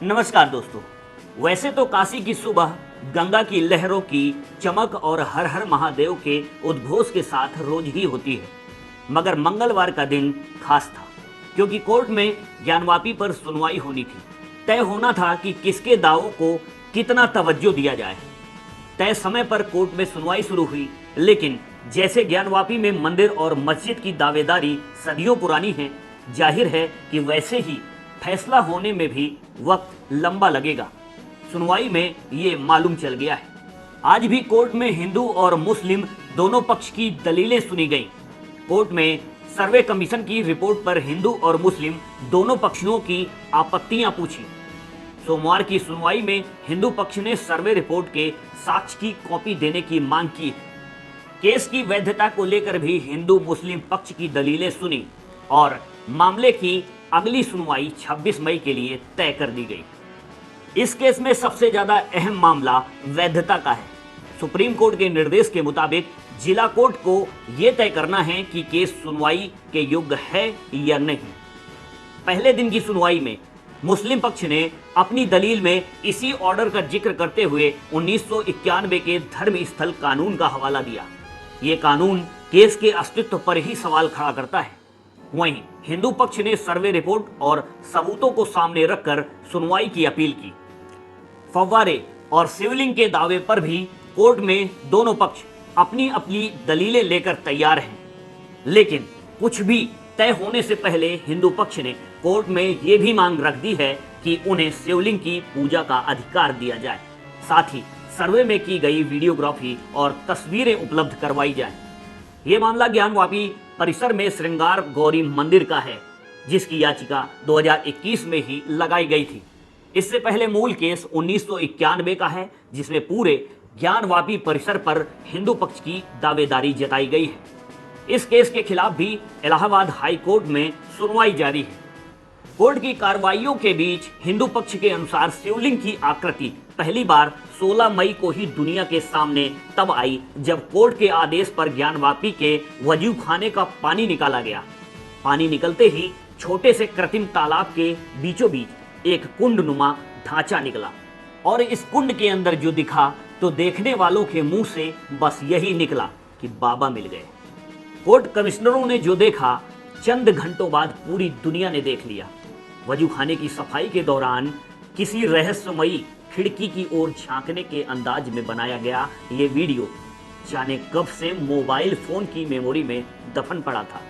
नमस्कार दोस्तों। वैसे तो काशी की सुबह गंगा की लहरों की चमक और हर हर महादेव के उद्घोष के साथ रोज ही होती है, मगर मंगलवार का दिन खास था क्योंकि कोर्ट में ज्ञानवापी पर सुनवाई होनी थी। तय होना था कि किसके दावों को कितना तवज्जो दिया जाए। तय समय पर कोर्ट में सुनवाई शुरू हुई, लेकिन जैसे ज्ञानवापी में मंदिर और मस्जिद की दावेदारी सदियों पुरानी है, जाहिर है कि वैसे ही फैसला होने में भी वक्त लंबा लगेगा। सुनवाई में ये मालूम चल गया है। आज भी कोर्ट में हिंदू और मुस्लिम दोनों पक्ष की दलीलें सुनी गईं। कोर्ट में सर्वे कमीशन की रिपोर्ट पर हिंदू और मुस्लिम दोनों पक्षों की आपत्तियां पूछी। सोमवार की सुनवाई में हिंदू पक्ष ने सर्वे रिपोर्ट के साक्ष्य की कॉपी देने की मांग की। केस की वैधता को लेकर भी हिंदू मुस्लिम पक्ष की दलीलें सुनी और मामले की अगली सुनवाई 26 मई के लिए तय कर दी गई। इस केस में सबसे ज्यादा अहम मामला वैधता का है। सुप्रीम कोर्ट के निर्देश के मुताबिक जिला कोर्ट को यह तय करना है कि केस सुनवाई के योग्य है या नहीं। पहले दिन की सुनवाई में मुस्लिम पक्ष ने अपनी दलील में इसी ऑर्डर का जिक्र करते हुए 1991 के धर्म स्थल कानून का हवाला दिया। ये कानून केस के अस्तित्व पर ही सवाल खड़ा करता है। वहीं हिंदू पक्ष ने सर्वे रिपोर्ट और सबूतों को सामने रखकर सुनवाई की अपील की। फव्वारे और शिवलिंग के दावे पर भी कोर्ट में दोनों पक्ष अपनी अपनी दलीलें लेकर तैयार हैं, लेकिन कुछ भी तय होने से पहले हिंदू पक्ष ने कोर्ट में ये भी मांग रख दी है कि उन्हें शिवलिंग की पूजा का अधिकार दिया जाए। साथ ही सर्वे में की गई वीडियोग्राफी और तस्वीरें उपलब्ध करवाई जाए। ये मामला ज्ञानवापी परिसर में श्रृंगार गौरी मंदिर का है, जिसकी याचिका 2021 में ही लगाई गई थी। इससे पहले मूल केस 1991 का है, जिसमें पूरे ज्ञानवापी परिसर पर हिंदू पक्ष की दावेदारी जताई गई है। इस केस के खिलाफ भी इलाहाबाद हाई कोर्ट में सुनवाई जारी है। कोर्ट की कार्रवाइयों के बीच हिंदू पक्ष के अनुसार शिवलिंग की आकृति पहली बार 16 मई को ही दुनिया के सामने तब आई जब कोर्ट के आदेश पर ज्ञानवापी के वजू खाने का पानी निकाला गया। पानी निकलते ही छोटे से कृत्रिम तालाब के बीचों बीच एक कुंड नुमा ढांचा निकला और इस कुंड के अंदर जो दिखा तो देखने वालों के मुंह से बस यही निकला कि बाबा मिल गए। कोर्ट कमिश्नरों ने जो देखा चंद घंटों बाद पूरी दुनिया ने देख लिया। वजू खाने की सफाई के दौरान किसी रहस्यमयी खिड़की की ओर झांकने के अंदाज में बनाया गया ये वीडियो जाने कब से मोबाइल फोन की मेमोरी में दफन पड़ा था।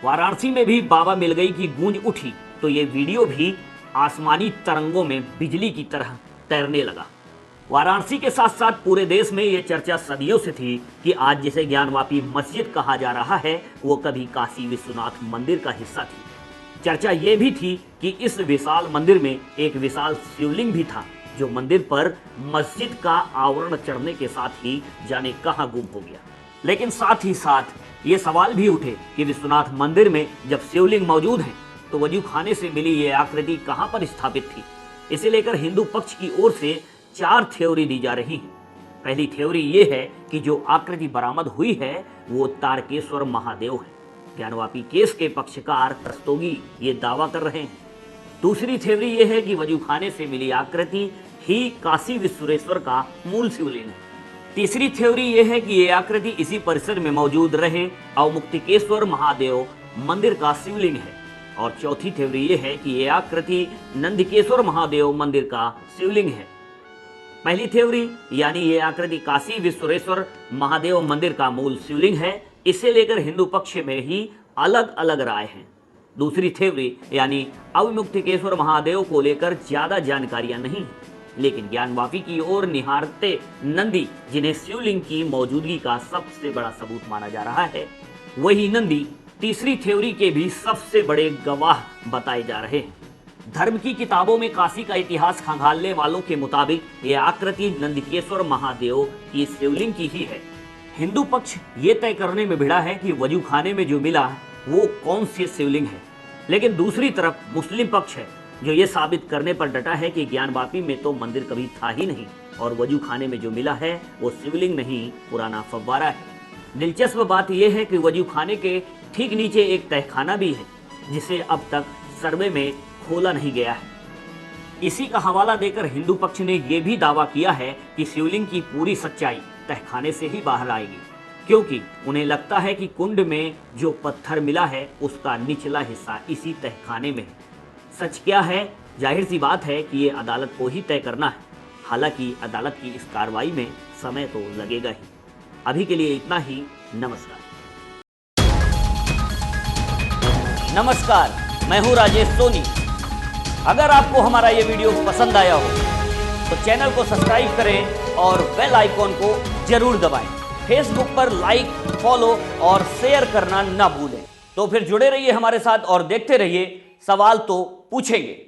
वाराणसी में भी बाबा मिल गई की गूंज उठी तो ये वीडियो भी आसमानी तरंगों में बिजली की तरह तैरने लगा। वाराणसी के साथ साथ पूरे देश में ये चर्चा सदियों से थी कि आज जिसे ज्ञानवापी मस्जिद कहा जा रहा है वो कभी काशी विश्वनाथ मंदिर का हिस्सा थी। चर्चा ये भी थी कि इस विशाल मंदिर में एक विशाल शिवलिंग भी था जो मंदिर पर मस्जिद का आवरण चढ़ने के साथ ही जाने कहां गुम हो गया। लेकिन साथ ही साथ ये सवाल भी उठे कि विश्वनाथ मंदिर में जब शिवलिंग मौजूद है तो वजू खाने से मिली ये आकृति कहां पर स्थापित थी। इसे लेकर हिंदू पक्ष की ओर से 4 थ्योरी दी जा रही हैं। पहली थ्योरी ये है कि जो आकृति बरामद हुई है वो तारकेश्वर महादेव है। ज्ञानवापी केस के पक्षकार रस्तोगी ये दावा कर रहे हैं। दूसरी थ्योरी ये है कि वजू खाने से मिली आकृति ही काशी विश्वेश्वर का मूल शिवलिंग है। तीसरी थ्योरी ये है कि ये आकृति इसी परिसर में मौजूद रहे अवमुक्तिकेश्वर महादेव मंदिर का शिवलिंग है। और चौथी थ्योरी ये है कि ये आकृति नंदिकेश्वर महादेव मंदिर का शिवलिंग है। पहली थ्योरी यानी ये आकृति काशी विश्वेश्वर महादेव मंदिर का मूल शिवलिंग है, इसे लेकर हिंदू पक्ष में ही अलग अलग राय हैं। दूसरी थ्योरी यानी अवमुक्तिकेश्वर महादेव को लेकर ज्यादा जानकारियां नहीं है, लेकिन ज्ञानवापी की ओर निहारते नंदी जिन्हें शिवलिंग की मौजूदगी का सबसे बड़ा सबूत माना जा रहा है, वही नंदी तीसरी थ्योरी के भी सबसे बड़े गवाह बताए जा रहे हैं। धर्म की किताबों में काशी का इतिहास खंगालने वालों के मुताबिक यह आकृति नंदिकेश्वर महादेव की शिवलिंग की ही है। हिंदू पक्ष ये तय करने में भिड़ा है कि वजू खाने में जो मिला वो कौन सी शिवलिंग है, लेकिन दूसरी तरफ मुस्लिम पक्ष है जो ये साबित करने पर डटा है कि ज्ञानवापी में तो मंदिर कभी था ही नहीं और वजू खाने में जो मिला है वो शिवलिंग नहीं, पुराना फव्वारा है। दिलचस्प बात यह है कि वजू खाने के ठीक नीचे एक तहखाना भी है जिसे अब तक सर्वे में खोला नहीं गया है। इसी का हवाला देकर हिंदू पक्ष ने यह भी दावा किया है कि शिवलिंग की पूरी सच्चाई तहखाने से ही बाहर आएगी, क्योंकि उन्हें लगता है कि कुंड में जो पत्थर मिला है उसका निचला हिस्सा इसी तहखाने में है। सच क्या है, जाहिर सी बात है कि ये अदालत को ही तय करना है। हालांकि अदालत की इस कार्रवाई में समय तो लगेगा ही। अभी के लिए इतना ही। नमस्कार। नमस्कार, मैं हूं राजेश सोनी। अगर आपको हमारा ये वीडियो पसंद आया हो तो चैनल को सब्सक्राइब करें और बेल आइकॉन को जरूर दबाएं। फेसबुक पर लाइक, फॉलो और शेयर करना ना भूलें। तो फिर जुड़े रहिए हमारे साथ और देखते रहिए सवाल तो पूछेंगे।